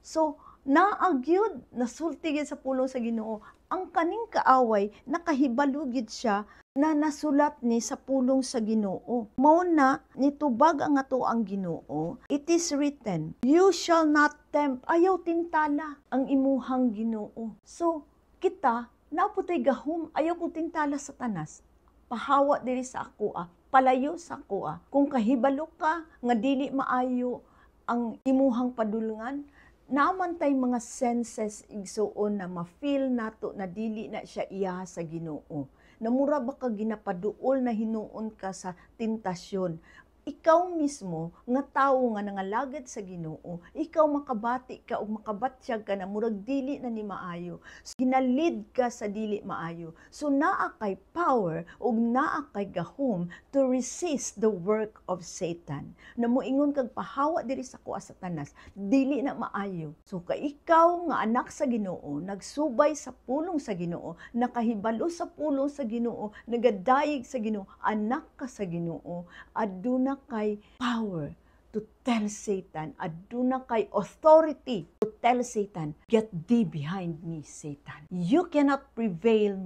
So, naagyod, nasulti gyud sa pulong sa Ginoo. Ang kaning kaaway, nakahibalugid siya na nasulat ni sa pulong sa Ginoo. Mao na, nitubag ang ato ang Ginoo, it is written, you shall not tempt, ayaw tintala ang imuhang Ginoo. So, kita, naputay gahom, ayaw kong tintala sa tanas. Pahawa diri sa ako, palayo sa ako. Kung kahibalo ka, nga dili maayo ang imuhang padulungan, naman tay mga senses igsuon na ma-feel nato na dili na siya iya sa Ginoo. Namura ba ka ginapaduol na hinuon ka sa tentasyon? Ikaw mismo nga tawo nga nangalagad sa Ginoo, ikaw makabati ka o makabatyag ka na murag dili na ni maayo. So, ginalid ka sa dili maayo. So naa kay power o naa kay gahom to resist the work of Satan. Na moingon kag pahawa diri sa kuha Satanas, dili na maayo. So kay ikaw nga anak sa Ginoo, nagsubay sa pulong sa Ginoo, nakahibalo sa pulong sa Ginoo, nagadayeg sa Ginoo, anak ka sa Ginoo, aduna kay power to tell Satan, aduna kay authority to tell Satan, get thee behind me, Satan. You cannot prevail